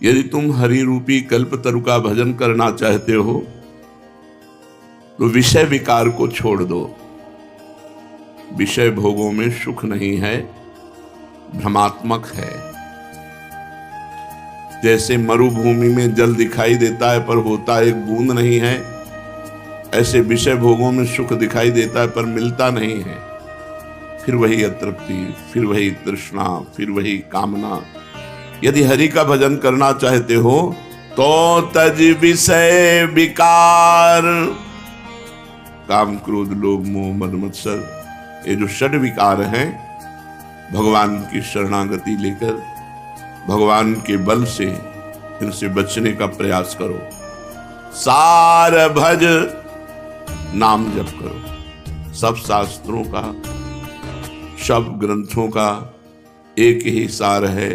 यदि तुम हरि रूपी कल्प तरु का भजन करना चाहते हो तो विषय विकार को छोड़ दो। विषय भोगों में सुख नहीं है, भ्रमात्मक है। जैसे मरुभूमि में जल दिखाई देता है पर होता एक बूंद नहीं है, ऐसे विषय भोगों में सुख दिखाई देता है पर मिलता नहीं है। फिर वही अतृप्ति, फिर वही तृष्णा, फिर वही कामना। यदि हरि का भजन करना चाहते हो तो तज विषय विकार, काम क्रोध लोभ मोह मद मत्सर, ये जो षड विकार हैं, भगवान की शरणागति लेकर भगवान के बल से इनसे बचने का प्रयास करो। सार भज, नाम जप करो। सब शास्त्रों का, सब ग्रंथों का एक ही सार है,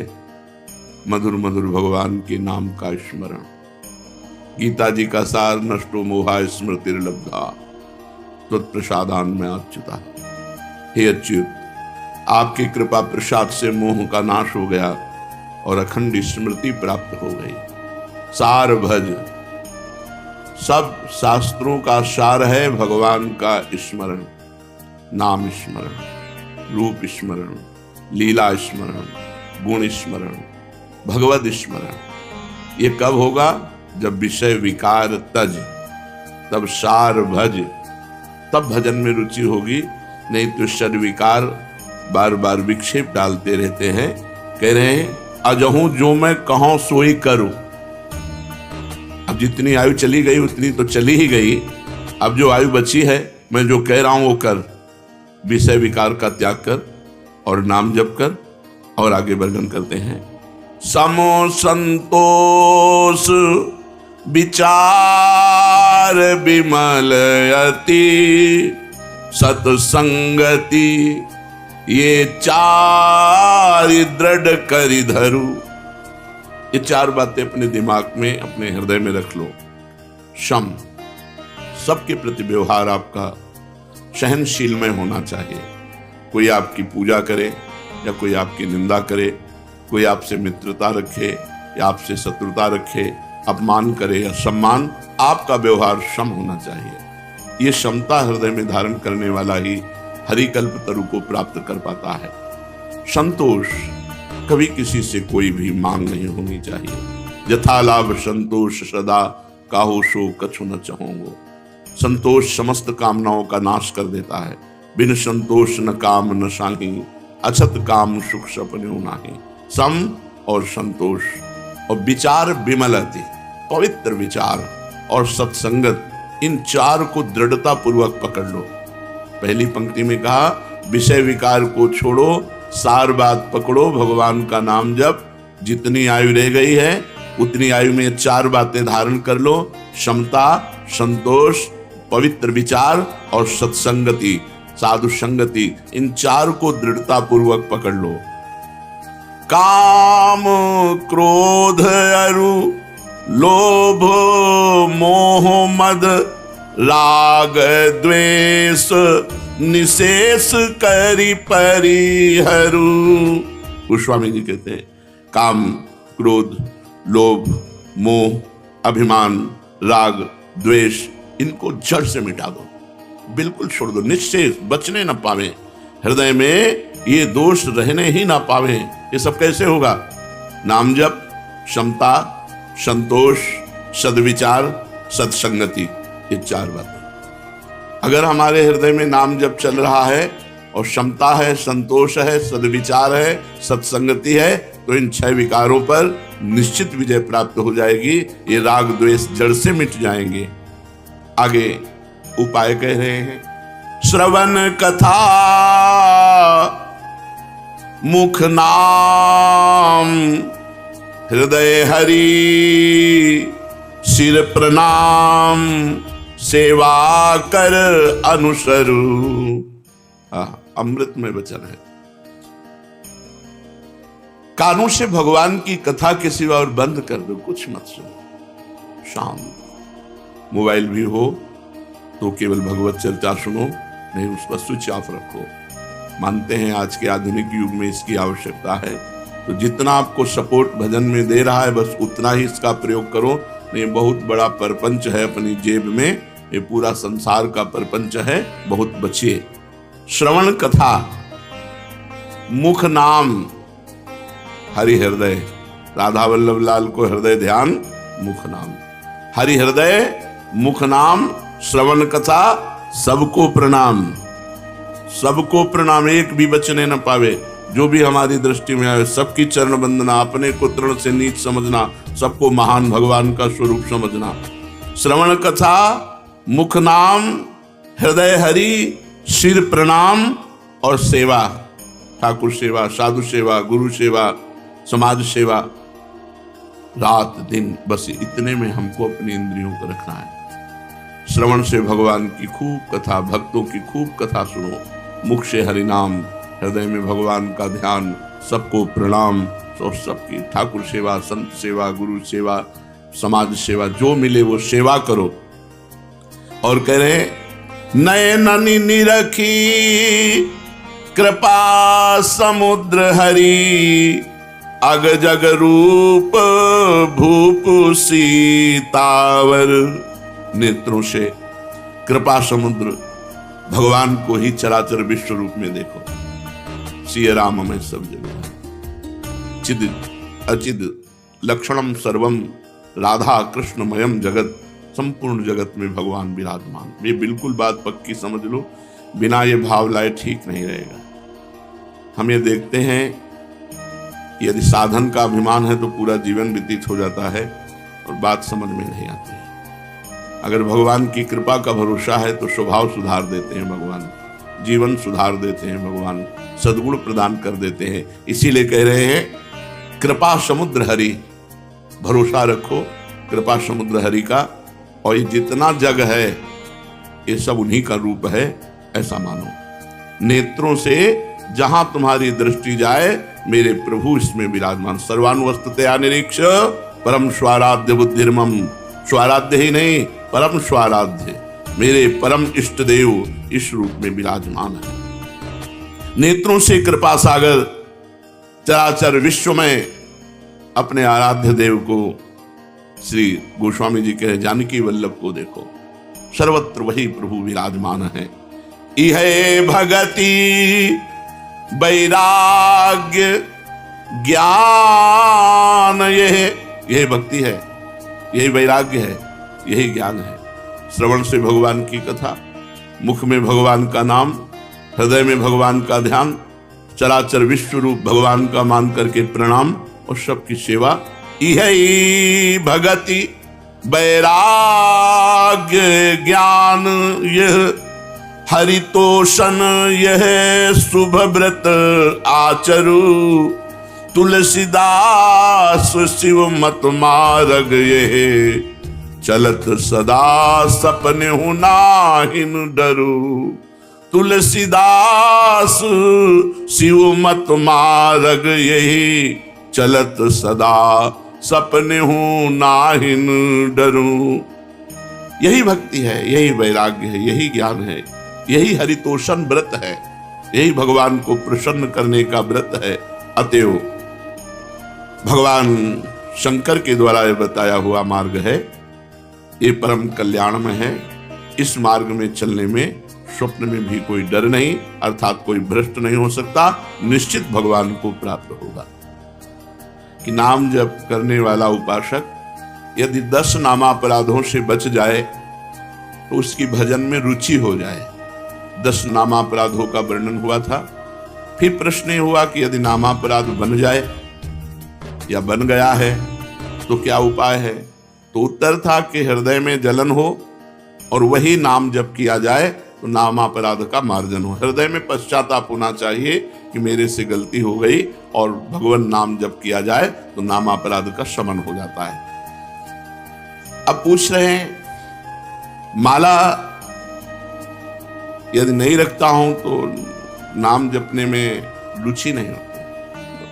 मधुर मधुर भगवान के नाम का स्मरण। गीता जी का सार नष्टो मोहा स्मृतिर्लब्धा त्वत्प्रसादान में अच्युता। हे अच्युत, आपकी कृपा प्रसाद से मोह का नाश हो गया और अखंड स्मृति प्राप्त हो गई। सार भज, सब शास्त्रों का सार है भगवान का स्मरण, नाम स्मरण, रूप स्मरण, लीला स्मरण, गुण स्मरण, भगवद स्मरण। ये कब होगा? जब विषय विकार तज, तब सार भज, तब भजन में रुचि होगी। नहीं तो षड विकार बार बार विक्षेप डालते रहते हैं। कह रहे हैं अजहूं जो मैं कहूं सोई करूं। अब जितनी आयु चली गई उतनी तो चली ही गई, अब जो आयु बची है मैं जो कह रहा हूं वो कर। विषय विकार का त्याग कर और नाम जप कर। और आगे वर्णन करते हैं, समो संतोष विचार विमल अति सत्संगति, ये चार दृढ़ करि धरु। ये चार बातें अपने दिमाग में, अपने हृदय में रख लो। शम, सबके प्रति व्यवहार आपका सहनशील में होना चाहिए। कोई आपकी पूजा करे या कोई आपकी निंदा करे, कोई आपसे मित्रता रखे या आपसे शत्रुता रखे, अपमान करे या सम्मान, आपका व्यवहार सम होना चाहिए। ये क्षमता हृदय में धारण करने वाला ही हरिकल्प तरु को प्राप्त कर पाता है। संतोष, कभी किसी से कोई भी मांग नहीं होनी चाहिए। यथा लाभ संतोष सदा, काहू सो कछु न चाहूंगो। संतोष समस्त कामनाओं का नाश कर देता है। बिन संतोष न काम न साही, अछत काम सुख सपने नाही। सम और संतोष और विचार विमलति, पवित्र विचार और सत्संगत, इन चार को दृढ़ता पूर्वक पकड़ लो। पहली पंक्ति में कहा विषय विकार को छोड़ो, सार बात पकड़ो, भगवान का नाम जप। जितनी आयु रह गई है उतनी आयु में चार बातें धारण कर लो। क्षमता, संतोष, पवित्र विचार और सत्संगति, साधु संगति, इन चार को दृढ़ता पूर्वक पकड़ लो। काम क्रोध अरु लोभ मोह मद राग द्वेष, निशेष करि परिहरु। गोस्वामी जी कहते हैं काम क्रोध लोभ मोह अभिमान राग द्वेष, इनको जड़ से मिटा दो, बिल्कुल छोड़ दो, निश्चय बचने न पावे। हृदय में ये दोष रहने ही ना पावे। ये सब कैसे होगा? नाम जप, क्षमता, संतोष, सद्विचार, सत्संगति, ये चार बातें। अगर हमारे हृदय में नाम जप चल रहा है और क्षमता है, संतोष है, सद्विचार है, सत्संगति है, तो इन 6 विकारों पर निश्चित विजय प्राप्त हो जाएगी। ये राग द्वेष जड़ से मिट जाएंगे। आगे उपाय कह रहे हैं, श्रवण कथा मुख नाम, हृदय हरि सिर प्रणाम, सेवा कर अनुसरू। अमृत में वचन है। कानों से भगवान की कथा के सिवा और बंद कर दो, कुछ मत सुनो। शांत। मोबाइल भी हो तो केवल भगवत चर्चा सुनो, नहीं उसका स्विच ऑफ रखो। मानते हैं आज के आधुनिक युग में इसकी आवश्यकता है, तो जितना आपको सपोर्ट भजन में दे रहा है बस उतना ही इसका प्रयोग करो। नहीं, बहुत बड़ा परपंच है अपनी जेब में, ये पूरा संसार का परपंच है, बहुत बचिए। श्रवण कथा, मुख नाम, हरि हृदय, राधा वल्लभ लाल को हृदय ध्यान, मुख नाम, हरि हृदय, मुख नाम, श्रवण कथा, सबको प्रणाम, सबको प्रणाम, एक भी बचने न पावे। जो भी हमारी दृष्टि में आए सबकी चरण वंदना, अपने को तृण से नीच समझना, सबको महान भगवान का स्वरूप समझना। श्रवण कथा, मुख नाम, हृदय हरि, सिर प्रणाम और सेवा, ठाकुर सेवा, साधु सेवा, गुरु सेवा, समाज सेवा, रात दिन, बस इतने में हमको अपनी इंद्रियों को रखना है। श्रवण से भगवान की खूब कथा, भक्तों की खूब कथा सुनो, मुख से हरि नाम, हृदय में भगवान का ध्यान, सबको प्रणाम और सबकी ठाकुर सेवा, संत सेवा, गुरु सेवा, समाज सेवा, जो मिले वो सेवा करो। और कह रहे नयननि निरखी कृपा समुद्र हरि, अग जग रूप भूप सीतावर। नेत्रों से कृपा समुद्र भगवान को ही चराचर विश्व रूप में देखो। सिय राम में सब जगह, चिद अचिद लक्षणम सर्वम, राधा कृष्णमयम जगत, संपूर्ण जगत में भगवान विराजमान। ये बिल्कुल बात पक्की समझ लो, बिना ये भाव लाए ठीक नहीं रहेगा। हम ये देखते हैं यदि साधन का अभिमान है तो पूरा जीवन व्यतीत हो जाता है और बात समझ में नहीं आती है। अगर भगवान की कृपा का भरोसा है तो स्वभाव सुधार देते हैं भगवान, जीवन सुधार देते हैं भगवान, सद्गुण प्रदान कर देते हैं। इसीलिए कह रहे हैं कृपा समुद्र हरि, भरोसा रखो कृपा समुद्र हरि का, और ये जितना जग है ये सब उन्हीं का रूप है, ऐसा मानो। नेत्रों से जहां तुम्हारी दृष्टि जाए मेरे प्रभु इसमें विराजमान। सर्वानुवस्थतया निरीक्ष परम स्वाराध्य बुद्धिर्मम, स्वाराध्य ही नहीं परम स्वाराध्य, मेरे परम इष्ट देव इस रूप में विराजमान है। नेत्रों से कृपा सागर चराचर विश्व में अपने आराध्य देव को, श्री गोस्वामी जी कहे जानकी वल्लभ को देखो, सर्वत्र वही प्रभु विराजमान है। इहे भगति वैराग्य ज्ञान, यही भक्ति है, यही वैराग्य है, यही ज्ञान है। श्रवण से भगवान की कथा, मुख में भगवान का नाम, हृदय में भगवान का ध्यान, चराचर विश्व रूप भगवान का मान करके प्रणाम और सबकी सेवा। यही भगति वैराग्य ज्ञान, यह हरितोषण, यह शुभ व्रत आचरु, तुलसीदास शिव मत मार्ग, यह चलत सदा सपने हूं नाहिन डरू। तुलसीदास शिव मत मार्ग, यही चलत सदा सपने हूं नाहिन डरू। यही भक्ति है, यही वैराग्य है, यही ज्ञान है, यही हरितोषण व्रत है, यही भगवान को प्रसन्न करने का व्रत है। अतएव भगवान शंकर के द्वारा यह बताया हुआ मार्ग है, ये परम कल्याण में है। इस मार्ग में चलने में स्वप्न में भी कोई डर नहीं, अर्थात कोई भ्रष्ट नहीं हो सकता, निश्चित भगवान को प्राप्त होगा। कि नाम जप करने वाला उपासक यदि 10 नामापराधों से बच जाए तो उसकी भजन में रुचि हो जाए। 10 नामापराधों का वर्णन हुआ था। फिर प्रश्न हुआ कि यदि नामापराध बन जाए या बन गया है तो क्या उपाय है? तो उत्तर था कि हृदय में जलन हो और वही नाम जप किया जाए तो नामापराध का मार्जन हो। हृदय में पश्चाताप होना चाहिए कि मेरे से गलती हो गई, और भगवान नाम जप किया जाए तो नामापराध का शमन हो जाता है। अब पूछ रहे हैं माला यदि नहीं रखता हूं तो नाम जपने में रुचि नहीं होती,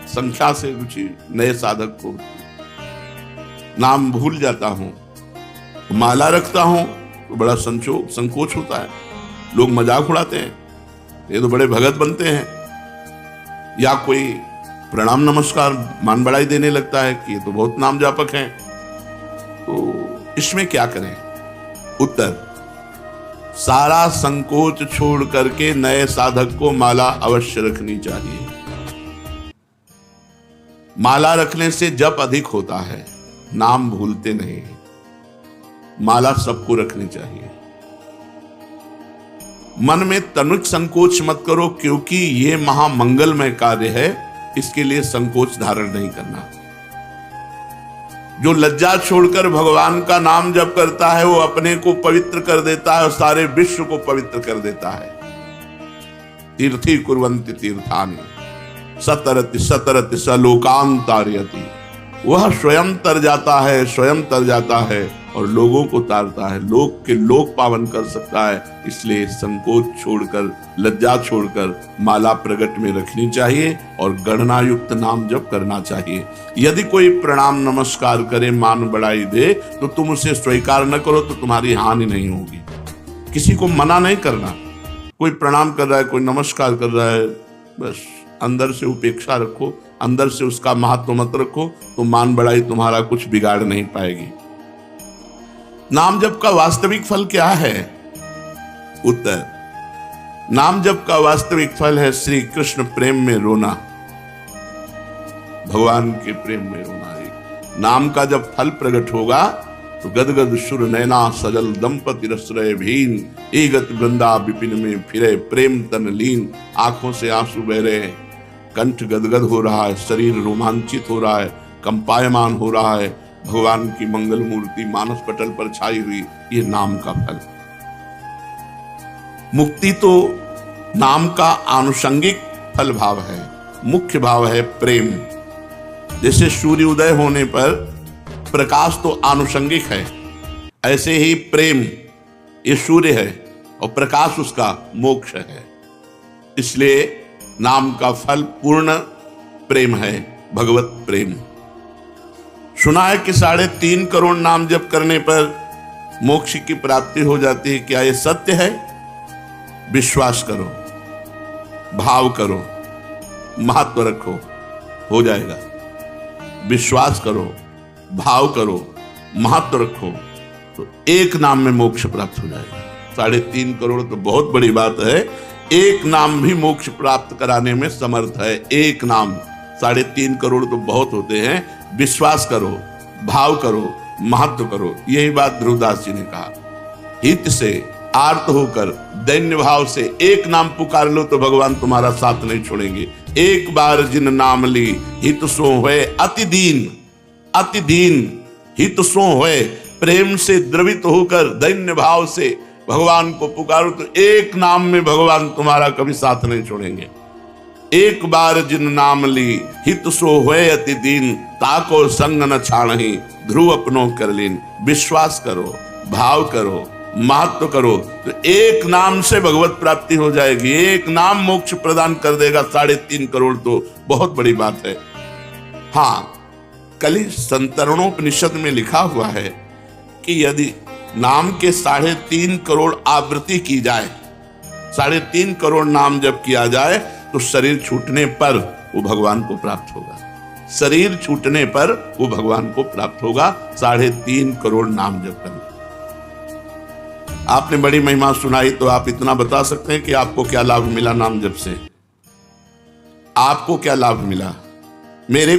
संख्या से रुचि नए साधक को, नाम भूल जाता हूं। माला रखता हूं तो बड़ा संकोच होता है, लोग मजाक उड़ाते हैं, ये तो बड़े भगत बनते हैं, या कोई प्रणाम नमस्कार मान बढ़ाई देने लगता है कि ये तो बहुत नाम जापक हैं, तो इसमें क्या करें? उत्तर, सारा संकोच छोड़ करके नए साधक को माला अवश्य रखनी चाहिए। माला रखने से जप अधिक होता है, नाम भूलते नहीं। माला सबको रखनी चाहिए। मन में तनुज संकोच मत करो, क्योंकि यह महामंगलमय कार्य है, इसके लिए संकोच धारण नहीं करना। जो लज्जा छोड़कर भगवान का नाम जप करता है वो अपने को पवित्र कर देता है और सारे विश्व को पवित्र कर देता है। तीर्थी कुर्वन्ति तीर्थानि सतरति सतरति स लोकान् तारयति। वह स्वयं तर जाता है, स्वयं तर जाता है और लोगों को तारता है, लोक के लोक पावन कर सकता है। इसलिए संकोच छोड़कर, लज्जा छोड़कर माला प्रगट में रखनी चाहिए और गणना युक्त नाम जप करना चाहिए। यदि कोई प्रणाम नमस्कार करे, मान बढ़ाई दे, तो तुम उसे स्वीकार न करो, तो तुम्हारी हानि नहीं होगी। किसी को मना नहीं करना। कोई प्रणाम कर रहा है, कोई नमस्कार कर रहा है, बस अंदर से उपेक्षा रखो, अंदर से उसका महत्व मत रखो, तो मान बढ़ाई तुम्हारा कुछ बिगाड़ नहीं पाएगी। नाम जप का वास्तविक फल क्या है? उत्तर, नाम जप का वास्तविक फल है श्री कृष्ण प्रेम में रोना, भगवान के प्रेम में रोना। नाम का जब फल प्रकट होगा तो गदगद सुर नैना सजल दंपति रसरय भीन, एगत वृंदा विपिन में फिरे प्रेम तन लीन। आंखों से आंसू बह रहे हैं, कंठ गदगद हो रहा है, शरीर रोमांचित हो रहा है, कंपायमान हो रहा है। भगवान की मंगल मूर्ति मानस पटल पर छाई हुई, ये नाम का फल। मुक्ति तो नाम का आनुषंगिक फल भाव है, मुख्य भाव है प्रेम। जैसे सूर्य उदय होने पर प्रकाश तो आनुषंगिक है, ऐसे ही प्रेम ये सूर्य है और प्रकाश उसका मोक्ष है। इसलिए नाम का फल पूर्ण प्रेम है, भगवत प्रेम। सुना है कि 3.5 करोड़ नाम जप करने पर मोक्ष की प्राप्ति हो जाती है। क्या यह सत्य है? विश्वास करो, भाव करो, महत्व रखो, हो जाएगा। विश्वास करो, भाव करो, महत्व रखो, तो एक नाम में मोक्ष प्राप्त हो जाएगा। 3.5 करोड़ तो बहुत बड़ी बात है। एक नाम भी मोक्ष प्राप्त कराने में समर्थ है। एक नाम, 3.5 करोड़ तो बहुत होते हैं। विश्वास करो, भाव करो, महत्व करो। यही बात ध्रुवदास जी ने कहा। हित से आर्त होकर दैन्य भाव से एक नाम पुकार लो तो भगवान तुम्हारा साथ नहीं छोड़ेंगे। एक बार जिन नाम ली हित सो होए अति दीन, अति दीन हित सो होए। प्रेम से द्रवित होकर दैन्य भाव से भगवान को पुकारो तो एक नाम में भगवान तुम्हारा कभी साथ नहीं छोड़ेंगे। एक बार जिन नाम ली हित सो होए अति दीन, ताको संग न छाणहि ध्रुव अपनो कर लीन। विश्वास करो, भाव करो, महत्व करो, तो एक नाम से भगवत प्राप्ति हो जाएगी। एक नाम मोक्ष प्रदान कर देगा। 3.5 करोड़ तो बहुत बड़ी बात है। हाँ, कली संतरणोपनिषद में लिखा हुआ है कि यदि नाम के 3.5 करोड़ आवृत्ति की जाए, 3.5 करोड़ नाम जब किया जाए तो शरीर छूटने पर वो भगवान को प्राप्त होगा। शरीर छूटने पर वो भगवान को प्राप्त होगा। 3.5 करोड़ नाम जप करना। आपने बड़ी महिमा सुनाई, तो आप इतना बता सकते हैं कि आपको क्या लाभ मिला नाम जप से? आपको क्या लाभ मिला? मेरे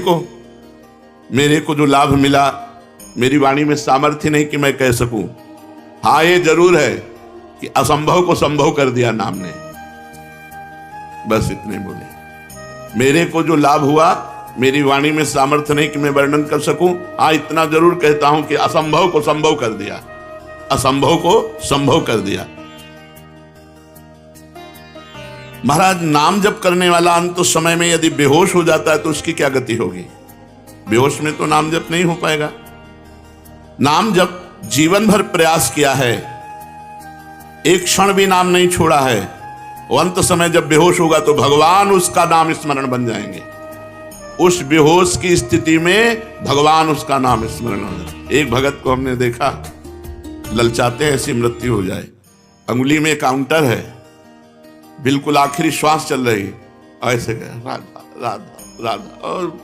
को जो लाभ मिला, मेरी वाणी में सामर्थ्य नहीं कि मैं कह सकूं। हाँ, ये जरूर है कि असंभव को संभव कर दिया नाम ने। बस इतने बोले। मेरे को जो लाभ हुआ, मेरी वाणी में सामर्थ्य नहीं कि मैं वर्णन कर सकूं। हाँ, इतना जरूर कहता हूं कि असंभव को संभव कर दिया, असंभव को संभव कर दिया। महाराज, नाम जप करने वाला अंत समय में यदि बेहोश हो जाता है तो उसकी क्या गति होगी? बेहोश में तो नाम जप नहीं हो पाएगा। नाम जप जीवन भर प्रयास किया है, एक क्षण भी नाम नहीं छोड़ा है, वो अंत समय जब बेहोश होगा तो भगवान उसका नाम स्मरण बन जाएंगे। उस बेहोश की स्थिति में भगवान उसका नाम स्मरण हो जाए। एक भगत को हमने देखा, ललचाते हैं ऐसी मृत्यु हो जाए, अंगुली में काउंटर है, बिल्कुल आखिरी श्वास चल रही, ऐसे राधा राधा राधा, और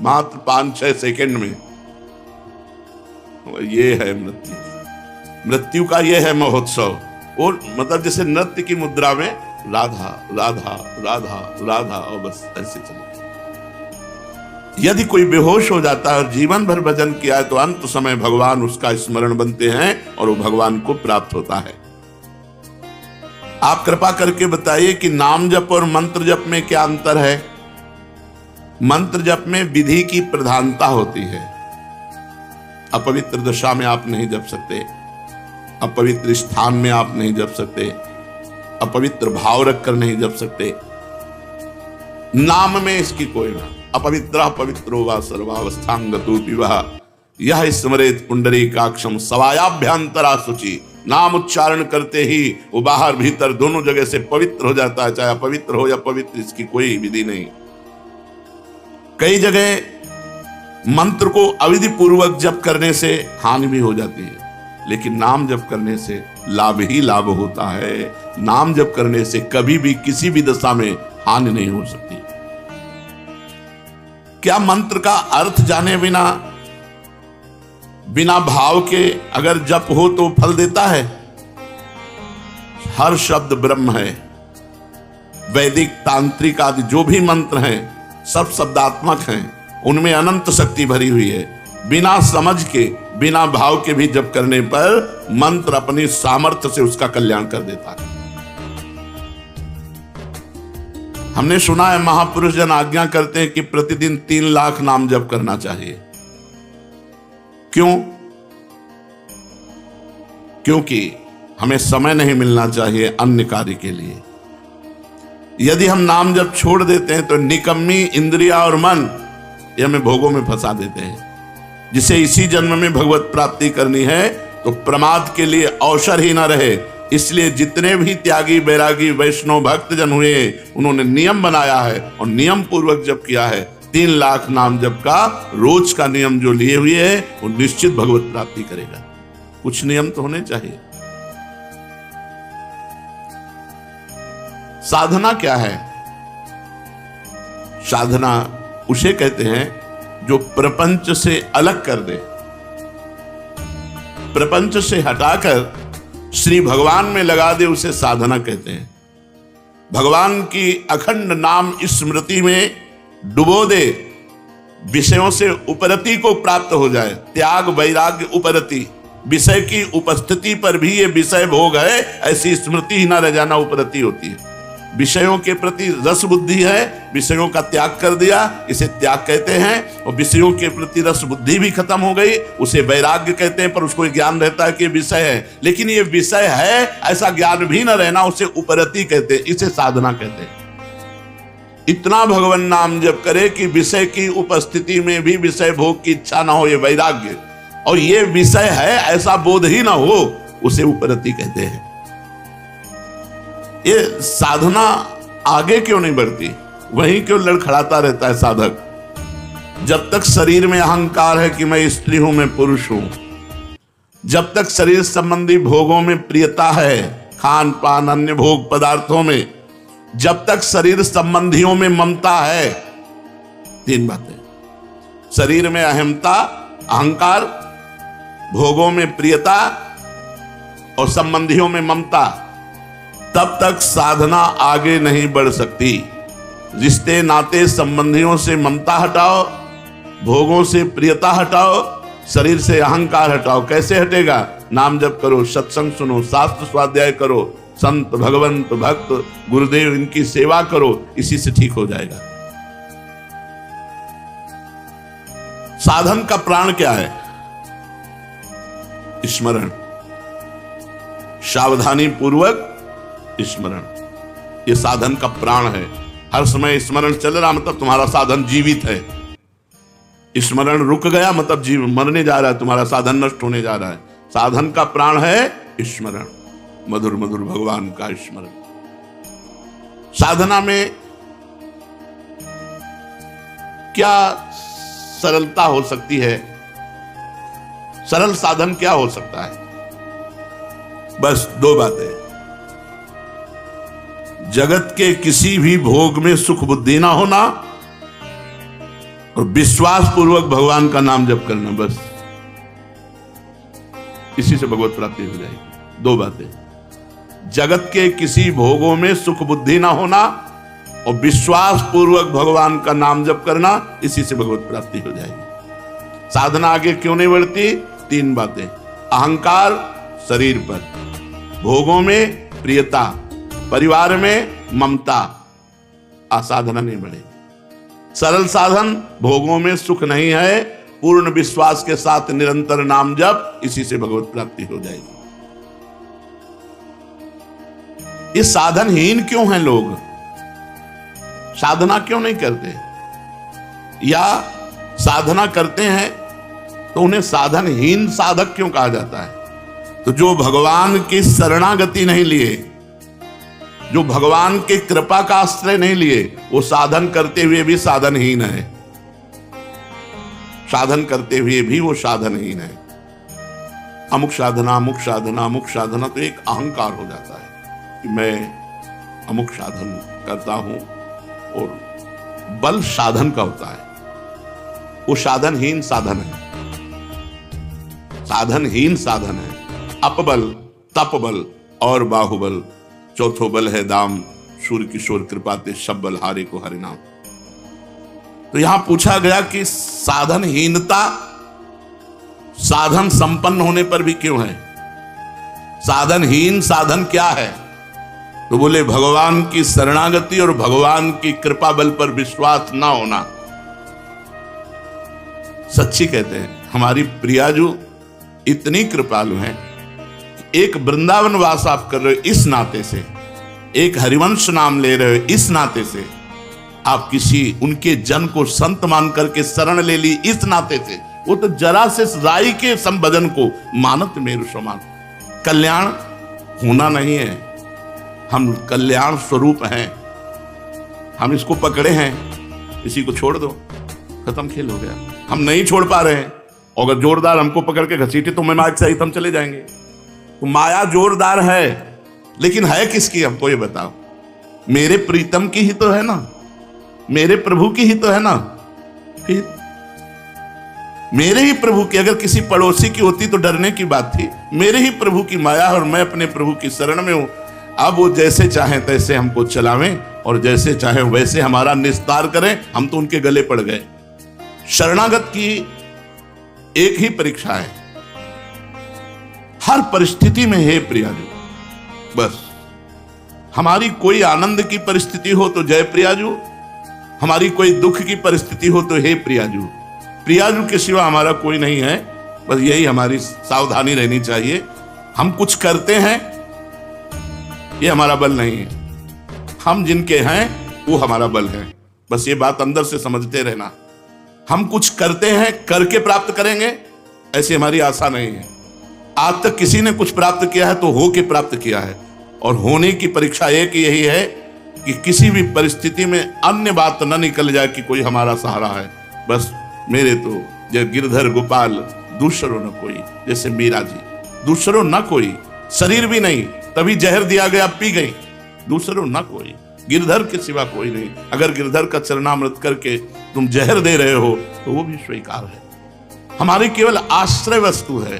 मात्र 5-6 सेकंड में ये है मृत्यु। मृत्यु का ये है महोत्सव। और मतलब जैसे नृत्य की मुद्रा में राधा राधा राधा राधा, और बस ऐसे चले। यदि कोई बेहोश हो जाता है और जीवन भर भजन किया है तो अंत समय भगवान उसका स्मरण बनते हैं और वो भगवान को प्राप्त होता है। आप कृपा करके बताइए कि नाम जप और मंत्र जप में क्या अंतर है? मंत्र जप में विधि की प्रधानता होती है। अपवित्र दशा में आप नहीं जप सकते, अपवित्र स्थान में आप नहीं जप सकते, अपवित्र भाव रखकर नहीं जप सकते। नाम में इसकी कोई ना। अपवित्र पवित्रो वा सर्वावस्थांगतो विवाह यह स्मरेत पुंडरीकाक्षम सवायाभ्यंतरा शुचि। नाम उच्चारण करते ही वो बाहर भीतर दोनों जगह से पवित्र हो जाता है, चाहे अपवित्र हो या पवित्र, इसकी कोई विधि नहीं। कई जगह मंत्र को अविधि पूर्वक जप करने से हानि भी हो जाती है, लेकिन नाम जप करने से लाभ ही लाभ होता है। नाम जप करने से कभी भी किसी भी दशा में हानि नहीं हो सकती। क्या मंत्र का अर्थ जाने बिना, बिना भाव के अगर जप हो तो फल देता है? हर शब्द ब्रह्म है। वैदिक, तांत्रिक आदि जो भी मंत्र हैं सब शब्दात्मक हैं, उनमें अनंत शक्ति भरी हुई है। बिना समझ के, बिना भाव के भी जप करने पर मंत्र अपनी सामर्थ्य से उसका कल्याण कर देता है। हमने सुना है महापुरुष जन आज्ञा करते हैं कि प्रतिदिन 3 लाख नाम जप करना चाहिए। क्यों? क्योंकि हमें समय नहीं मिलना चाहिए अन्य कार्य के लिए। यदि हम नाम जप छोड़ देते हैं तो निकम्मी इंद्रिया और मन ये हमें भोगों में फंसा देते हैं। जिसे इसी जन्म में भगवत प्राप्ति करनी है तो प्रमाद के लिए अवसर ही ना रहे। इसलिए जितने भी त्यागी, बैरागी, वैष्णव भक्त जन हुए उन्होंने नियम बनाया है और नियम पूर्वक जप किया है। 3 लाख नाम जप का रोज का नियम जो लिए हुए है वो निश्चित भगवत प्राप्ति करेगा। कुछ नियम तो होने चाहिए। साधना क्या है? साधना उसे कहते हैं जो प्रपंच से अलग कर दे, प्रपंच से हटाकर श्री भगवान में लगा दे, उसे साधना कहते हैं। भगवान की अखंड नाम स्मृति में डुबो दे, विषयों से उपरति को प्राप्त हो जाए। त्याग वैराग्य उपरति, विषय की उपस्थिति पर भी ये विषय भोग है ऐसी स्मृति ही ना रह जाना उपरति होती है। विषयों के प्रति रस बुद्धि है, विषयों का त्याग कर दिया, इसे त्याग कहते हैं। और विषयों के प्रति रस बुद्धि भी खत्म हो गई, उसे वैराग्य कहते हैं। पर उसको ज्ञान रहता है कि विषय है, लेकिन ये विषय है ऐसा ज्ञान भी न रहना, उसे उपरति कहते हैं, इसे साधना कहते हैं। इतना भगवान नाम जप करे कि विषय की उपस्थिति में भी विषय भोग की इच्छा ना हो, ये वैराग्य। और ये विषय है ऐसा बोध ही ना हो, उसे उपरति कहते हैं। ये साधना आगे क्यों नहीं बढ़ती? वहीं क्यों लड़खड़ाता रहता है साधक? जब तक शरीर में अहंकार है कि मैं स्त्री हूं, मैं पुरुष हूं, जब तक शरीर संबंधी भोगों में प्रियता है, खान पान अन्य भोग पदार्थों में, जब तक शरीर संबंधियों में ममता है, 3 बातें, शरीर में अहमता, अहंकार, भोगों में प्रियता और संबंधियों में ममता, तब तक साधना आगे नहीं बढ़ सकती। रिश्ते नाते संबंधियों से ममता हटाओ, भोगों से प्रियता हटाओ, शरीर से अहंकार हटाओ। कैसे हटेगा? नाम जप करो, सत्संग सुनो, शास्त्र स्वाध्याय करो, संत भगवंत भक्त गुरुदेव इनकी सेवा करो, इसी से ठीक हो जाएगा। साधन का प्राण क्या है? स्मरण, सावधानी पूर्वक स्मरण, ये साधन का प्राण है। हर समय स्मरण चल रहा मतलब तुम्हारा साधन जीवित है। स्मरण रुक गया मतलब जीव मरने जा रहा है, तुम्हारा साधन नष्ट होने जा रहा है। साधन का प्राण है स्मरण, मधुर मधुर भगवान का स्मरण। साधना में क्या सरलता हो सकती है? सरल साधन क्या हो सकता है? बस 2 बातें। जगत के किसी भी भोग में सुख बुद्धि ना होना और विश्वास पूर्वक भगवान का नाम जप करना, बस इसी से भगवत प्राप्ति हो जाएगी। दो बातें, जगत के किसी भोगों में सुख बुद्धि ना होना और विश्वास पूर्वक भगवान का नाम जप करना, इसी से भगवत प्राप्ति हो जाएगी। साधना आगे क्यों नहीं बढ़ती? तीन बातें, अहंकार शरीर पर, भोगों में प्रियता, परिवार में ममता, साधना नहीं बढ़ेगी। सरल साधन, भोगों में सुख नहीं है, पूर्ण विश्वास के साथ निरंतर नाम जप, इसी से भगवत प्राप्ति हो जाएगी। ये साधनहीन क्यों हैं लोग? साधना क्यों नहीं करते? या साधना करते हैं तो उन्हें साधनहीन साधक क्यों कहा जाता है? तो जो भगवान की शरणागति नहीं लिए, जो भगवान के कृपा का आश्रय नहीं लिए, वो साधन करते हुए भी साधनहीन है। साधन करते हुए भी वो साधनहीन है। अमुक साधना, अमुक साधना, अमुक साधना, तो एक अहंकार हो जाता है कि मैं अमुक साधन करता हूं, और बल साधन का होता है, वो साधनहीन साधन है। साधनहीन साधन है। अपबल, तपबल और बाहुबल, चौथो बल है दाम, सूर्य किशोर कृपाते सब बल हारे को हरि नाम। तो यहां पूछा गया कि साधनहीनता साधन संपन्न होने पर भी क्यों है? साधनहीन साधन क्या है? तो बोले भगवान की शरणागति और भगवान की कृपा बल पर विश्वास ना होना। सच्ची कहते हैं, हमारी प्रियाजू इतनी कृपालु हैं, एक वृंदावन वास आप कर रहे हो इस नाते से, एक हरिवंश नाम ले रहे हो इस नाते से, आप किसी उनके जन को संत मान करके शरण ले ली इस नाते से, वो तो जरा से राई के संभजन को मानत मेरु समान। कल्याण होना नहीं है, हम कल्याण स्वरूप हैं, हम इसको पकड़े हैं, इसी को छोड़ दो, खत्म खेल हो गया। हम नहीं छोड़ पा रहे हैं, और अगर जोरदार हमको पकड़ के घसीटे तो मैं माया सहित हम चले जाएंगे। तो माया जोरदार है, लेकिन है किसकी हमको ये बताओ? मेरे प्रीतम की ही तो है ना, मेरे प्रभु की ही तो है ना। फिर मेरे ही प्रभु की, अगर किसी पड़ोसी की होती तो डरने की बात थी। मेरे ही प्रभु की माया और मैं अपने प्रभु की शरण में हूं। अब वो जैसे चाहें तैसे हमको चलावें और जैसे चाहे वैसे हमारा निस्तार करें, हम तो उनके गले पड़ गए। शरणागत की एक ही परीक्षा है, हर परिस्थिति में हे प्रियाजू, बस हमारी कोई आनंद की परिस्थिति हो तो जय प्रियाजू, हमारी कोई दुख की परिस्थिति हो तो हे प्रियाजू। प्रियाजू के सिवा हमारा कोई नहीं है, बस यही हमारी सावधानी रहनी चाहिए। हम कुछ करते हैं, ये हमारा बल नहीं है, हम जिनके हैं वो हमारा बल है। बस ये बात अंदर से समझते रहना। हम कुछ करते हैं, करके प्राप्त करेंगे, ऐसी हमारी आशा नहीं है। आज तक किसी ने कुछ प्राप्त किया है तो हो के प्राप्त किया है, और होने की परीक्षा एक यही है कि किसी भी परिस्थिति में अन्य बात न निकल जाए कि कोई हमारा सहारा है। बस मेरे तो जब गिरधर गोपाल दूसरों न कोई, जैसे मीरा जी, दूसरों न कोई, शरीर भी नहीं, तभी जहर दिया गया पी गई, दूसरों न कोई, गिरधर के सिवा कोई नहीं। अगर गिरधर का चरणामृत करके तुम जहर दे रहे हो तो वो भी स्वीकार है। हमारी केवल आश्रय वस्तु है,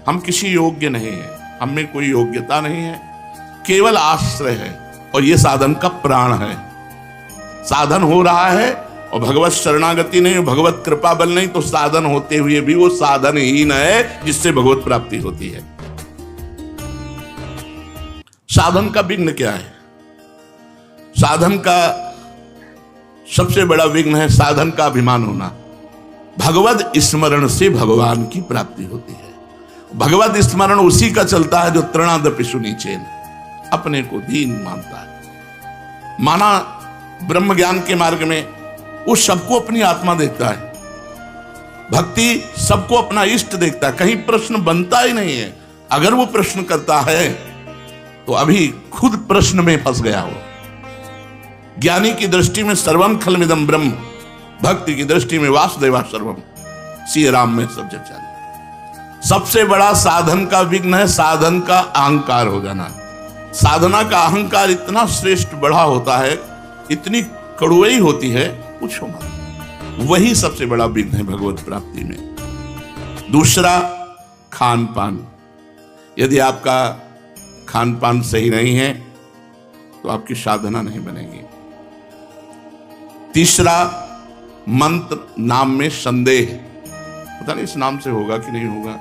हम किसी योग्य नहीं है, हम में कोई योग्यता नहीं है, केवल आश्रय है, और ये साधन का प्राण है। साधन हो रहा है और भगवत शरणागति नहीं, भगवत कृपा बल नहीं, तो साधन होते हुए भी वो साधनहीन है, जिससे भगवत प्राप्ति होती है। साधन का विघ्न क्या है? साधन का सबसे बड़ा विघ्न है साधन का अभिमान होना। भगवत स्मरण से भगवान की प्राप्ति होती है। भगवत स्मरण उसी का चलता है जो तृणादपि सुनीचेन, अपने को दीन मानता है। माना ब्रह्म ज्ञान के मार्ग में वो सबको अपनी आत्मा देखता है, भक्ति सबको अपना इष्ट देखता है, कहीं प्रश्न बनता ही नहीं है। अगर वो प्रश्न करता है तो अभी खुद प्रश्न में फंस गया हो। ज्ञानी की दृष्टि में सर्वम खलमिदम ब्रह्म, भक्ति की दृष्टि में वासुदेवा सर्वम, श्री राम में सब जग जाने। सबसे बड़ा साधन का विघ्न है साधन का अहंकार हो जाना। साधना का अहंकार इतना श्रेष्ठ बड़ा होता है, इतनी कड़ुई होती है, पूछो मत। वही सबसे बड़ा विघ्न है भगवत प्राप्ति में। दूसरा, खान पान। यदि आपका खान पान सही नहीं है तो आपकी साधना नहीं बनेगी। तीसरा, मंत्र नाम में संदेह। पता नहीं इस नाम से होगा कि नहीं होगा,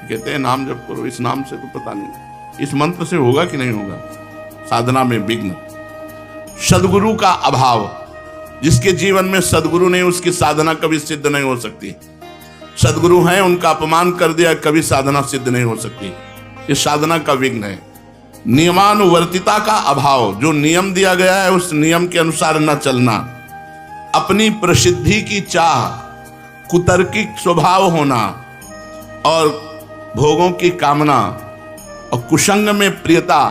कहते हैं नाम जप करो, इस नाम से तो पता नहीं इस मंत्र से होगा कि नहीं होगा। साधना में विघ्न। सद्गुरु का अभाव। जिसके जीवन में सद्गुरु नहीं उसकी साधना कभी सिद्ध नहीं हो सकती। सद्गुरु हैं, उनका अपमान कर दिया, कभी साधना सिद्ध नहीं हो सकती। ये साधना का विघ्न है। नियमानुवर्तिता का अभाव। जो नियम दिया गया है उस नियम के अनुसार न चलना। अपनी प्रसिद्धि की चाह, कुतर्किक स्वभाव होना और भोगों की कामना और कुसंग में प्रियता,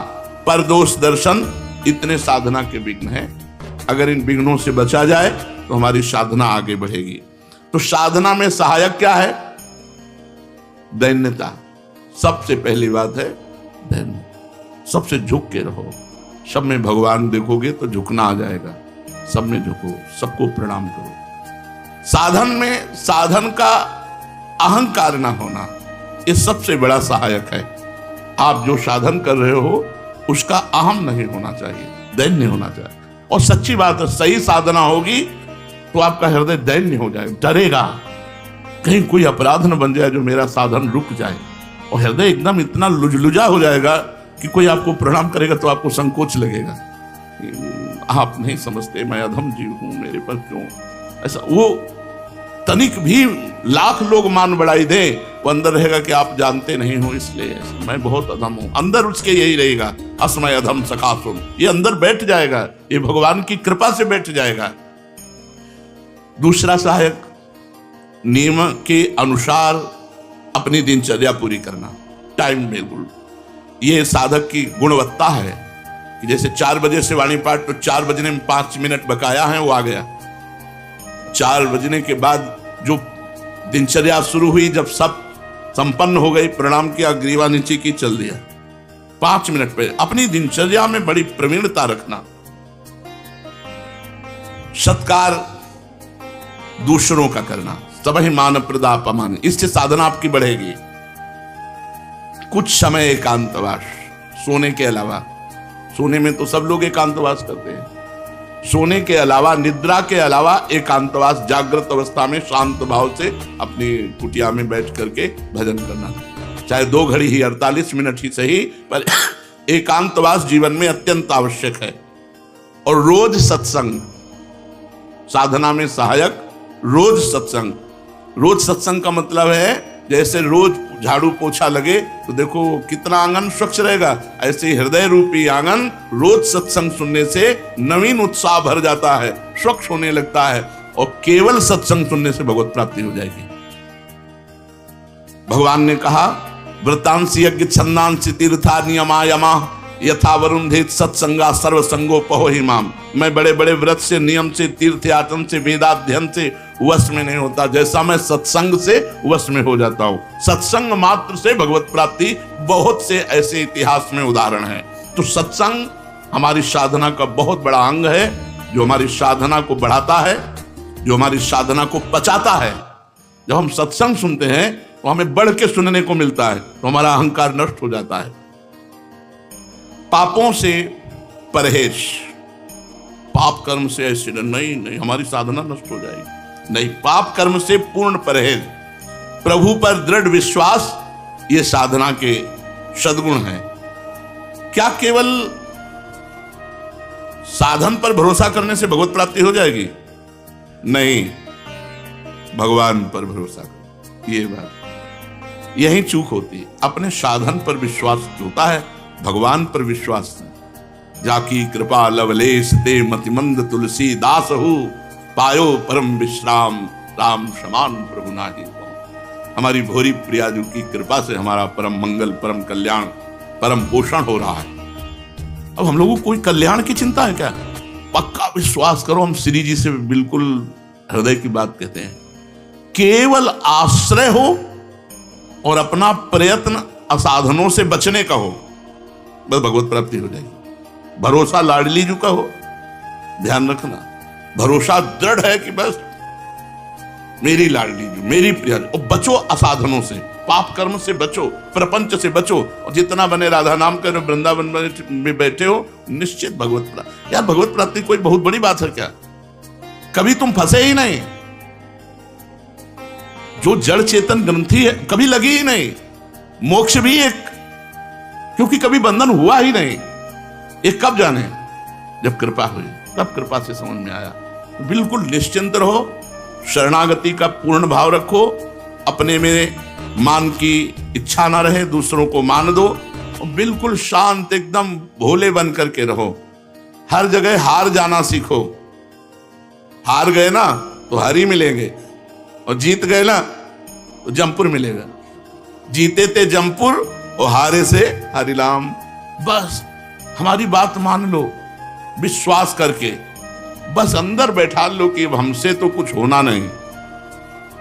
परदोष दर्शन, इतने साधना के विघ्न हैं। अगर इन विघ्नों से बचा जाए तो हमारी साधना आगे बढ़ेगी। तो साधना में सहायक क्या है? दैन्यता। सबसे पहली बात है दैन्य। सबसे झुक के रहो। सब में भगवान देखोगे तो झुकना आ जाएगा। सब में झुको, सबको प्रणाम करो। साधन में साधन का अहंकार ना होना, ये सबसे बड़ा सहायक है। आप जो साधन कर रहे हो उसका अहम नहीं होना चाहिए, दैन्य होना चाहिए। और सच्ची बात है, सही साधना होगी तो आपका हृदय दैन्य हो जाए, डरेगा कहीं कोई अपराध न बन जाए जो मेरा साधन रुक जाए। और हृदय एकदम इतना लुजलुजा हो जाएगा कि कोई आपको प्रणाम करेगा तो आपको संकोच लगेगा। आप नहीं समझते, मैं अधम जीव हूं, मेरे पर क्यों ऐसा। वो तनिक भी लाख लोग मान बढ़ाई दे, वो अंदर रहेगा कि आप जानते नहीं हो, इसलिए मैं बहुत अधम हूं। अंदर उसके यही रहेगा, असमय अधम सखा सुन। ये अंदर बैठ जाएगा, ये भगवान की कृपा से बैठ जाएगा। दूसरा सहायक, नियम के अनुसार अपनी दिनचर्या पूरी करना, टाइम बिल्कुल। ये साधक की गुणवत्ता है कि जैसे 4 बजे से वाणी पाठ, तो 4 बजने में 5 मिनट बकाया है, वो आ गया। 4 बजने के बाद जो दिनचर्या शुरू हुई, जब सब संपन्न हो गई, प्रणाम किया, ग्रीवा नीचे की, चल दिया। 5 मिनट पे अपनी दिनचर्या में बड़ी प्रवीणता रखना। सत्कार दूसरों का करना, सबहि मान प्रदापमान, इससे साधना आपकी बढ़ेगी। कुछ समय एकांतवास, सोने के अलावा। सोने में तो सब लोग एकांतवास करते हैं। सोने के अलावा, निद्रा के अलावा एकांतवास, जागृत अवस्था में शांत भाव से अपनी कुटिया में बैठ करके भजन करना। चाहे 2 घड़ी ही, 48 मिनट ही सही, पर एकांतवास जीवन में अत्यंत आवश्यक है। और रोज सत्संग, साधना में सहायक रोज सत्संग। रोज सत्संग का मतलब है जैसे रोज झाड़ू पोछा लगे तो देखो कितना आंगन स्वच्छ रहेगा, ऐसे हृदय रूपी आंगन रोज सत्संग सुनने से नवीन उत्साह भर जाता है, स्वच्छ होने लगता है। और केवल सत्संग सुनने से भगवत प्राप्ति हो जाएगी। भगवान ने कहा, व्रतांसि यज्ञ छंदांसि तीर्था नियमा यमा यथा वरुंधेत सत्संगा सर्वसंगोपहो हिमाम। मैं बड़े बड़े व्रत से, नियम से, तीर्थ याचन से, वेदाध्ययन से वश में नहीं होता, जैसा मैं सत्संग से वश में हो जाता हूं। सत्संग मात्र से भगवत प्राप्ति, बहुत से ऐसे इतिहास में उदाहरण है। तो सत्संग हमारी साधना का बहुत बड़ा अंग है, जो हमारी साधना को बढ़ाता है, जो हमारी साधना को पचाता है। जब हम सत्संग सुनते हैं तो हमें बढ़ के सुनने को मिलता है, तो हमारा अहंकार नष्ट हो जाता है। पापों से परहेज, पाप कर्म से ऐसे नहीं, हमारी साधना नष्ट हो जाएगी। नहीं, पाप कर्म से पूर्ण परहेज, प्रभु पर दृढ़ विश्वास, ये साधना के सद्गुण हैं। क्या केवल साधन पर भरोसा करने से भगवत प्राप्ति हो जाएगी? नहीं, भगवान पर भरोसा करो। ये बात, यही चूक होती है। अपने साधन पर विश्वास होता है, भगवान पर विश्वास नहीं। जाकी कृपा लवलेश ते मतिमंद तुलसी दास हूँ, पायो परम विश्राम राम समान प्रभु नाहि। हमारी भोरी प्रियाजू की कृपा से हमारा परम मंगल, परम कल्याण, परम पोषण हो रहा है। अब हम लोगों को कोई कल्याण की चिंता है क्या? पक्का विश्वास करो, हम श्री जी से बिल्कुल हृदय की बात कहते हैं। केवल आश्रय हो और अपना प्रयत्न असाधनों से बचने का हो, बस भगवत प्राप्ति हो जाएगी। भरोसा लाडली जी का हो, ध्यान रखना, भरोसा दृढ़ है कि बस मेरी लाडली जो, मेरी प्रिया जो। और बचो असाधनों से, पाप कर्म से बचो, प्रपंच से बचो, और जितना बने राधा नाम कर वृंदावन में बैठे हो, निश्चित भगवत प्राप्ति। यार भगवत प्राप्ति कोई बहुत बड़ी बात है क्या? कभी तुम फंसे ही नहीं, जो जड़ चेतन ग्रंथि है कभी लगी ही नहीं, मोक्ष भी एक, क्योंकि कभी बंधन हुआ ही नहीं। ये कब जाने? जब कृपा हुई, तब कृपा से समझ में आया। तो बिल्कुल निश्चिंत रहो, शरणागति का पूर्ण भाव रखो, अपने में मान की इच्छा ना रहे, दूसरों को मान दो, और बिल्कुल शांत एकदम भोले बन करके रहो। हर जगह हार जाना सीखो। हार गए ना तो हारी मिलेंगे, और जीत गए ना तो जमपुर मिलेगा। जीते थे जमपुर और हारे से हरिराम। बस हमारी बात मान लो विश्वास करके, बस अंदर बैठा लो कि हमसे तो कुछ होना नहीं,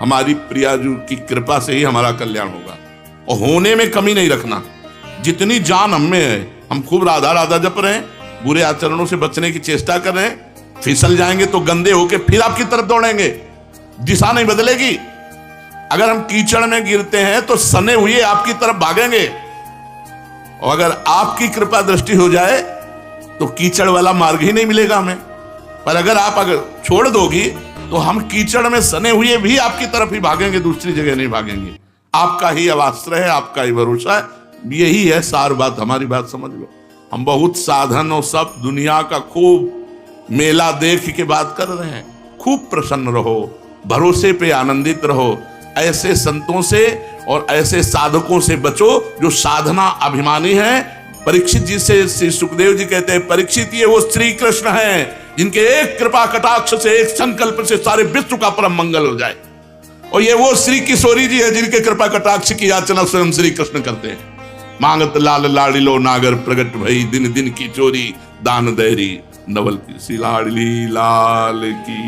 हमारी प्रियाजू की कृपा से ही हमारा कल्याण होगा। और होने में कमी नहीं रखना, जितनी जान हम में है, हम खूब राधा राधा जप रहे हैं, बुरे आचरणों से बचने की चेष्टा कर रहे हैं, फिसल जाएंगे तो गंदे होके फिर आपकी तरफ दौड़ेंगे, दिशा नहीं बदलेगी। अगर हम कीचड़ में गिरते हैं तो सने हुए आपकी तरफ भागेंगे, और अगर आपकी कृपा दृष्टि हो जाए तो कीचड़ वाला मार्ग ही नहीं मिलेगा हमें। पर अगर छोड़ दोगी तो हम कीचड़ में सने हुए भी आपकी तरफ ही भागेंगे, दूसरी जगह नहीं भागेंगे। आपका ही अब आश्रय है, आपका ही भरोसा है। यही है सार बात, हमारी बात समझ लो। हम बहुत साधन और सब दुनिया का खूब मेला देख के बात कर रहे हैं। खूब प्रसन्न रहो, भरोसे पे आनंदित रहो। ऐसे संतों से और ऐसे साधकों से बचो जो साधना अभिमानी है। परीक्षित जी से श्री सुखदेव जी कहते हैं, परीक्षित ये वो श्री कृष्ण हैं जिनके एक कृपा कटाक्ष से, एक संकल्प से सारे विश्व का परम मंगल हो जाए। और ये वो श्री किशोरी जी है जिनके कृपा कटाक्ष की याचना स्वयं श्री कृष्ण करते हैं। मांगत लाल लाडिलो नागर प्रगट भई, दिन दिन की चोरी दान दैरी नवल की। श्री लाडली लाल की।